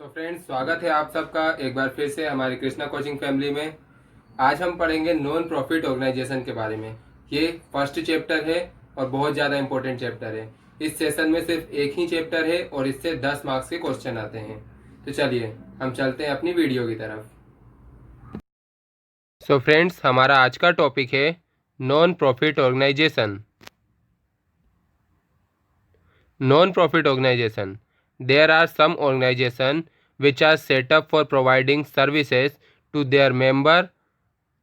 Friends, स्वागत है आप सबका एक बार फिर से हमारी कृष्णा कोचिंग फैमिली में। आज हम पढ़ेंगे नॉन प्रॉफिट ऑर्गेनाइजेशन के बारे में। ये फर्स्ट चैप्टर है और बहुत ज़्यादा इंपॉर्टेंट चैप्टर है। इस सेशन में सिर्फ एक ही चैप्टर है और इससे 10 मार्क्स के क्वेश्चन आते हैं। तो चलिए हम चलते हैं अपनी वीडियो की तरफ। फ्रेंड्स, हमारा आज का टॉपिक है non profit organization. Non-profit organization. There are some organizations which are set up for providing services to their member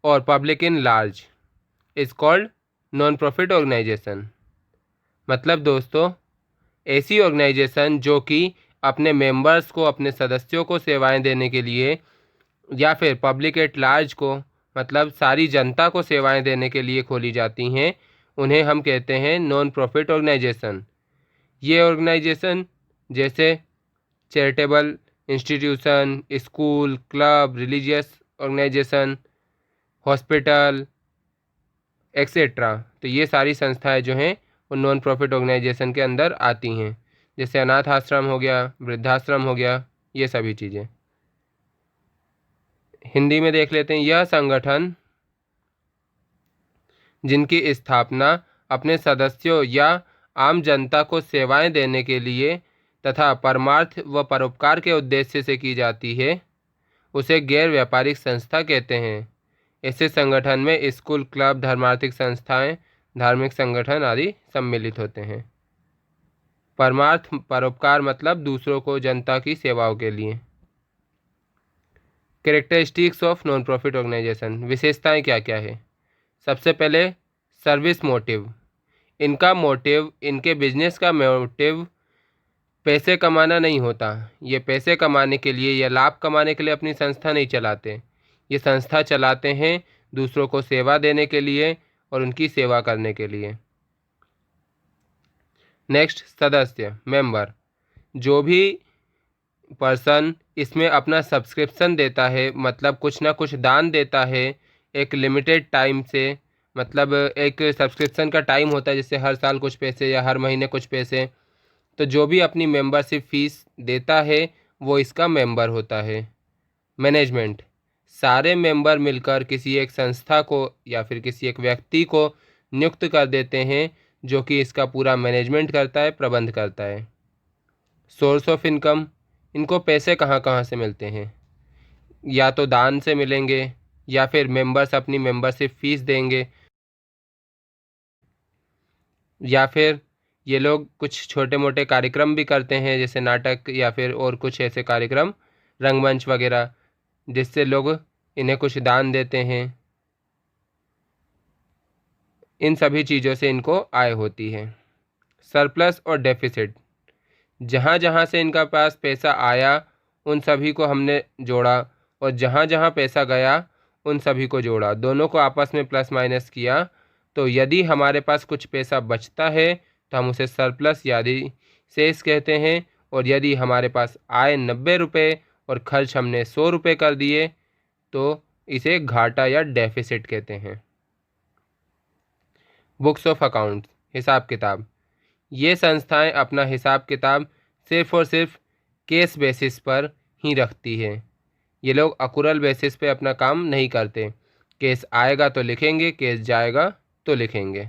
or public in large. Is called non-profit organization. मतलब दोस्तों, ऐसी ऑर्गेनाइजेशन जो कि अपने मेंबर्स को, अपने सदस्यों को सेवाएं देने के लिए या फिर पब्लिक एट लार्ज को, मतलब सारी जनता को सेवाएं देने के लिए खोली जाती हैं, उन्हें हम कहते हैं नॉन प्रॉफिट ऑर्गेनाइजेशन। ये ऑर्गेनाइजेशन जैसे charitable institution, school, club, religious organization, hospital etcetera, तो ये सारी संस्थाएं जो हैं वो नॉन प्रॉफिट ऑर्गेनाइजेशन के अंदर आती हैं। जैसे अनाथ आश्रम हो गया, वृद्धाश्रम हो गया, ये सभी चीज़ें। हिंदी में देख लेते हैं। यह संगठन जिनकी स्थापना अपने सदस्यों या आम जनता को सेवाएं देने के लिए तथा परमार्थ व परोपकार के उद्देश्य से की जाती है, उसे गैर व्यापारिक संस्था कहते हैं। ऐसे संगठन में स्कूल, क्लब, धर्मार्थिक संस्थाएं, धार्मिक संगठन आदि सम्मिलित होते हैं। परमार्थ परोपकार मतलब दूसरों को, जनता की सेवाओं के लिए। Characteristics of non profit organization, विशेषताएं क्या क्या है। सबसे पहले सर्विस मोटिव। इनका मोटिव, इनके बिजनेस का मोटिव पैसे कमाना नहीं होता। ये पैसे कमाने के लिए या लाभ कमाने के लिए अपनी संस्था नहीं चलाते। ये संस्था चलाते हैं दूसरों को सेवा देने के लिए और उनकी सेवा करने के लिए। नेक्स्ट, सदस्य, मेंबर। जो भी पर्सन इसमें अपना सब्सक्रिप्शन देता है, मतलब कुछ ना कुछ दान देता है एक लिमिटेड टाइम से, मतलब एक सब्सक्रिप्शन का टाइम होता है, जैसे हर साल कुछ पैसे या हर महीने कुछ पैसे, तो जो भी अपनी मेंबरशिप फीस देता है वो इसका मेंबर होता है। मैनेजमेंट, सारे मेंबर मिलकर किसी एक संस्था को या फिर किसी एक व्यक्ति को नियुक्त कर देते हैं जो कि इसका पूरा मैनेजमेंट करता है, प्रबंध करता है। सोर्स ऑफ इनकम, इनको पैसे कहाँ कहाँ से मिलते हैं। या तो दान से मिलेंगे या फिर मेंबर्स अपनी मेंबरशिप फीस देंगे, या फिर ये लोग कुछ छोटे मोटे कार्यक्रम भी करते हैं, जैसे नाटक या फिर और कुछ ऐसे कार्यक्रम, रंगमंच वगैरह, जिससे लोग इन्हें कुछ दान देते हैं। इन सभी चीज़ों से इनको आय होती है। सरप्लस और डेफिसिट, जहाँ जहाँ से इनका पास पैसा आया उन सभी को हमने जोड़ा और जहाँ जहाँ पैसा गया उन सभी को जोड़ा, दोनों को आपस में प्लस माइनस किया। तो यदि हमारे पास कुछ पैसा बचता है तो हम उसे सरप्लस यानी शेष कहते हैं, और यदि हमारे पास आए 90 रुपये और खर्च हमने 100 रुपये कर दिए तो इसे घाटा या डेफिसिट कहते हैं। बुक्स ऑफ अकाउंट्स, हिसाब किताब। ये संस्थाएं अपना हिसाब किताब सिर्फ और सिर्फ केस बेसिस पर ही रखती है। ये लोग अकुरल बेसिस पे अपना काम नहीं करते। केस आएगा तो लिखेंगे, केस जाएगा तो लिखेंगे।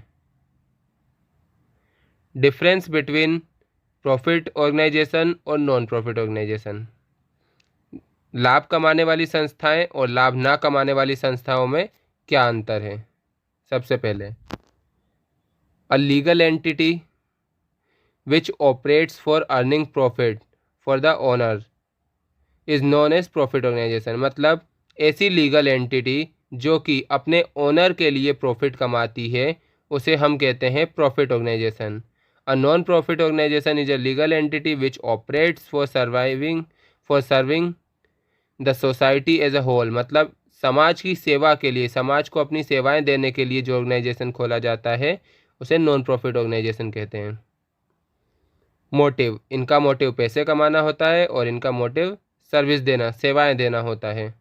डिफरेंस बिटवीन प्रॉफिट ऑर्गेनाइजेशन और नॉन प्रॉफिट ऑर्गेनाइजेशन। लाभ कमाने वाली संस्थाएं और लाभ ना कमाने वाली संस्थाओं में क्या अंतर है। सबसे पहले, अ legal entity which operates for earning profit for the owner is known as profit organization। मतलब ऐसी लीगल एंटिटी जो कि अपने ओनर के लिए प्रॉफिट कमाती है उसे हम कहते हैं profit organization. A non profit organization is a legal entity which operates for serving the society as a whole. मतलब समाज की सेवा के लिए, समाज को अपनी सेवाएं देने के लिए जो ऑर्गेनाइजेशन खोला जाता है उसे नॉन प्रॉफिट ऑर्गेनाइजेशन कहते हैं। मोटिव, इनका मोटिव पैसे कमाना होता है और इनका मोटिव सर्विस देना, सेवाएं देना होता है।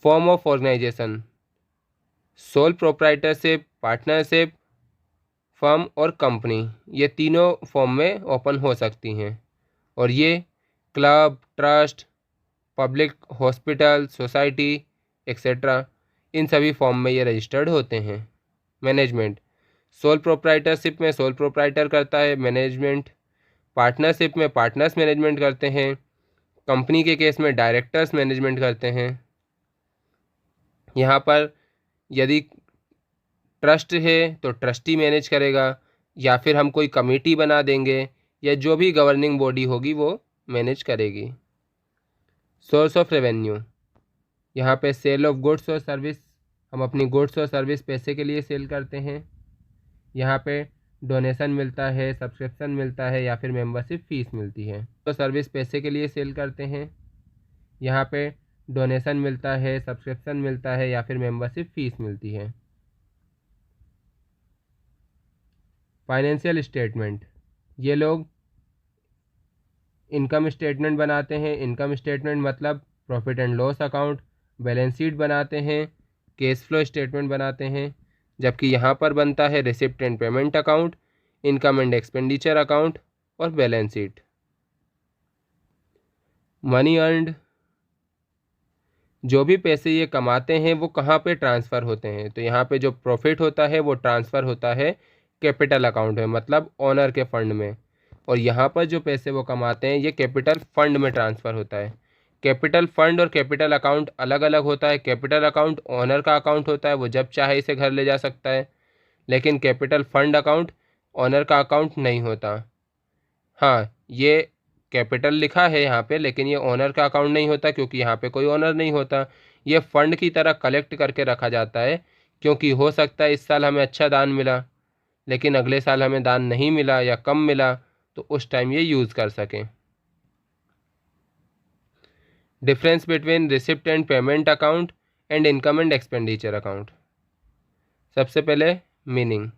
Form of organization, sole proprietorship, partnership, firm और कंपनी, ये तीनों फॉर्म में ओपन हो सकती हैं और ये club, trust, public hospital, society etcetera, इन सभी फॉर्म में ये रजिस्टर्ड होते हैं। मैनेजमेंट, सोल प्रोप्राइटरशिप में सोल प्रोप्राइटर करता है मैनेजमेंट, पार्टनरशिप में पार्टनर्स मैनेजमेंट करते हैं, कंपनी के केस में डायरेक्टर्स मैनेजमेंट करते हैं। यहाँ पर यदि ट्रस्ट है तो ट्रस्टी मैनेज करेगा, या फिर हम कोई कमेटी बना देंगे, या जो भी गवर्निंग बॉडी होगी वो मैनेज करेगी। सोर्स ऑफ रेवेन्यू, यहाँ पे सेल ऑफ गुड्स और सर्विस, हम अपनी गुड्स और सर्विस पैसे के लिए सेल करते हैं। यहाँ पे डोनेशन मिलता है, सब्सक्रिप्शन मिलता है, या फिर मेंबरशिप फीस मिलती है। तो सर्विस पैसे के लिए सेल करते हैं, यहाँ पे डोनेशन मिलता है, सब्सक्रिप्शन मिलता है, या फिर मेंबरशिप फीस मिलती है। फाइनेंशियल स्टेटमेंट, ये लोग इनकम स्टेटमेंट बनाते हैं। इनकम स्टेटमेंट मतलब profit and loss account, balance sheet बनाते हैं, कैश फ्लो स्टेटमेंट बनाते हैं। जबकि यहाँ पर बनता है receipt and payment account, income and expenditure account और बैलेंस शीट। मनी अर्नड, जो भी पैसे ये कमाते हैं वो कहाँ पे ट्रांसफ़र होते हैं, तो यहाँ पे जो प्रॉफिट होता है वो ट्रांसफ़र होता है कैपिटल अकाउंट में, मतलब ओनर के फंड में। और यहाँ पर जो पैसे वो कमाते हैं ये कैपिटल फंड में ट्रांसफ़र होता है। कैपिटल फंड और कैपिटल अकाउंट अलग अलग होता है। कैपिटल अकाउंट ओनर का अकाउंट होता है, वो जब चाहे इसे घर ले जा सकता है, लेकिन कैपिटल फंड अकाउंट ओनर का अकाउंट नहीं होता। हाँ, ये कैपिटल लिखा है यहाँ पे, लेकिन ये ओनर का अकाउंट नहीं होता, क्योंकि यहाँ पे कोई ओनर नहीं होता। ये फंड की तरह कलेक्ट करके रखा जाता है, क्योंकि हो सकता है इस साल हमें अच्छा दान मिला, लेकिन अगले साल हमें दान नहीं मिला या कम मिला, तो उस टाइम ये यूज़ कर सकें। Difference between receipt and payment account and income and expenditure account. सबसे पहले meaning,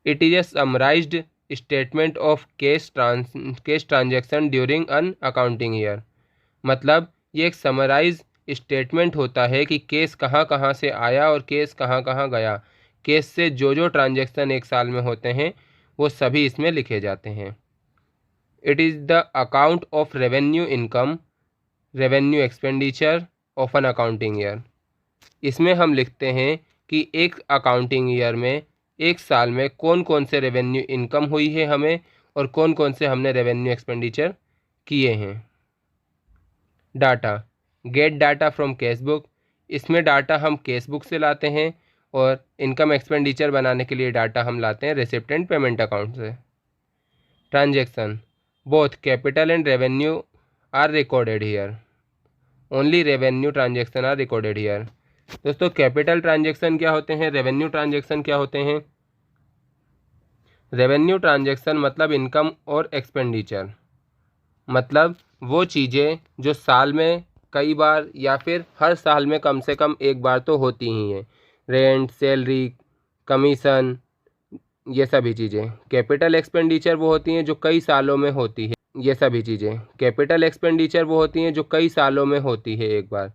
it is a summarized statement of cash transaction during an accounting year. मतलब ये एक समराइज स्टेटमेंट होता है कि केस कहाँ कहाँ से आया और केस कहाँ कहाँ गया। केस से जो जो ट्रांजैक्शन एक साल में होते हैं वो सभी इसमें लिखे जाते हैं। It is the account of revenue income, revenue expenditure of an accounting year. इसमें हम लिखते हैं कि एक अकाउंटिंग ईयर में, एक साल में कौन कौन से रेवेन्यू इनकम हुई है हमें, और कौन कौन से हमने रेवेन्यू एक्सपेंडिचर किए हैं। Data, gate data from cash book, इसमें डाटा हम कैश बुक से लाते हैं, और इनकम एक्सपेंडिचर बनाने के लिए डाटा हम लाते हैं रिसिप्ट एंड पेमेंट अकाउंट से। Transaction, both capital and revenue are recorded here, only revenue transaction are recorded here. दोस्तों, कैपिटल ट्रांजैक्शन क्या होते हैं, रेवेन्यू ट्रांजैक्शन क्या होते हैं? रेवेन्यू ट्रांजैक्शन मतलब इनकम और एक्सपेंडिचर, मतलब वो चीज़ें जो साल में कई बार या फिर हर साल में कम से कम एक बार तो होती ही हैं। रेंट, सैलरी, कमीशन, ये सभी चीज़ें। कैपिटल एक्सपेंडिचर वो होती हैं जो कई सालों में होती है। ये सभी चीज़ें कैपिटल एक्सपेंडिचर वो होती हैं जो कई सालों में होती है एक बार।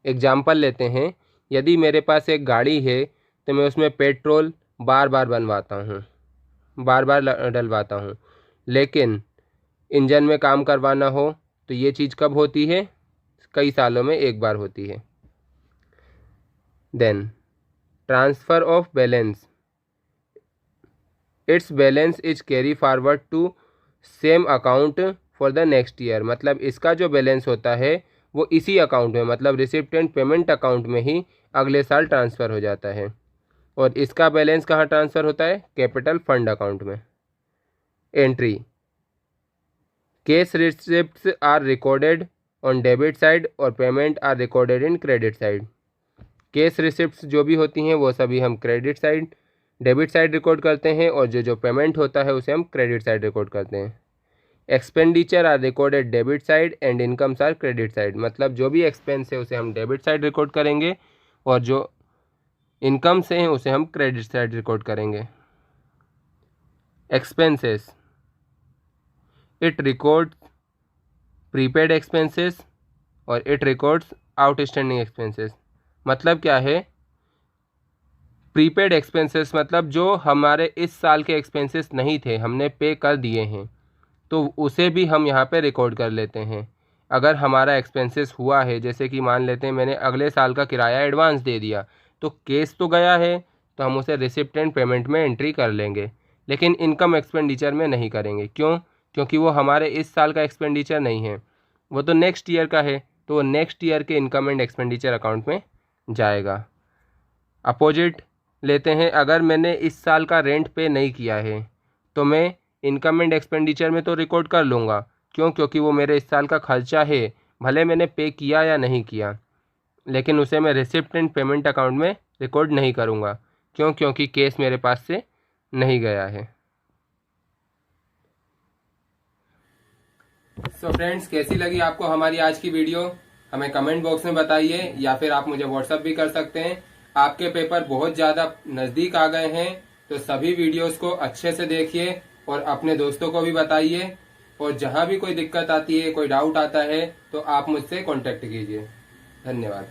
एग्जाम्पल लेते हैं, यदि मेरे पास एक गाड़ी है तो मैं उसमें पेट्रोल बार बार बनवाता हूँ, बार बार डलवाता हूँ, लेकिन इंजन में काम करवाना हो तो ये चीज़ कब होती है? कई सालों में एक बार होती है। Then transfer of balance, it's balance is carry forward to same account for the next year. मतलब इसका जो बैलेंस होता है वो इसी अकाउंट में, मतलब रिसिप्ट एंड पेमेंट अकाउंट में ही अगले साल ट्रांसफ़र हो जाता है। और इसका बैलेंस कहाँ ट्रांसफ़र होता है? कैपिटल फंड अकाउंट में। Entry, cash receipts are recorded on debit side और payment are recorded in credit side. Cash receipts जो भी होती हैं वो सभी हम credit side, debit side record करते हैं, और जो जो पेमेंट होता है उसे हम क्रेडिट साइड रिकॉर्ड करते हैं। Expenditure are recorded debit side and incomes are credit side. मतलब जो भी एक्सपेंस है उसे हम डेबिट साइड रिकॉर्ड करेंगे, और जो इनकम से हैं उसे हम क्रेडिट साइड रिकॉर्ड करेंगे। Expenses, it records prepaid expenses और इट रिकॉर्ड्स आउटस्टैंडिंग एक्सपेंसेस। मतलब क्या है? प्रीपेड एक्सपेंसेस मतलब जो हमारे इस साल के एक्सपेंसेस नहीं थे, हमने पे कर दिए हैं, तो उसे भी हम यहाँ पे रिकॉर्ड कर लेते हैं। अगर हमारा एक्सपेंसेस हुआ है, जैसे कि मान लेते हैं मैंने अगले साल का किराया एडवांस दे दिया, तो केस तो गया है, तो हम उसे रिसिप्ट एंड पेमेंट में एंट्री कर लेंगे, लेकिन इनकम एक्सपेंडिचर में नहीं करेंगे। क्यों? क्योंकि वो हमारे इस साल का एक्सपेंडिचर नहीं है, वो तो नेक्स्ट ईयर का है, तो वो नेक्स्ट ईयर के इनकम एंड एक्सपेंडिचर अकाउंट में जाएगा। अपोजिट लेते हैं, अगर मैंने इस साल का रेंट पे नहीं किया है तो मैं इनकम एंड एक्सपेंडिचर में तो रिकॉर्ड कर लूँगा। क्यों? क्योंकि वो मेरे इस साल का खर्चा है, भले मैंने पे किया या नहीं किया, लेकिन उसे मैं रिसिप्ट एंड पेमेंट अकाउंट में रिकॉर्ड नहीं करूँगा। क्यों? क्योंकि केस मेरे पास से नहीं गया है। सो फ्रेंड्स, कैसी लगी आपको हमारी आज की वीडियो? हमें कमेंट बॉक्स में बताइए, या फिर आप मुझे व्हाट्सअप भी कर सकते हैं। आपके पेपर बहुत ज़्यादा नज़दीक आ गए हैं, तो सभी वीडियोस को अच्छे से देखिए और अपने दोस्तों को भी बताइए। और जहां भी कोई दिक्कत आती है, कोई डाउट आता है, तो आप मुझसे कांटेक्ट कीजिए। धन्यवाद।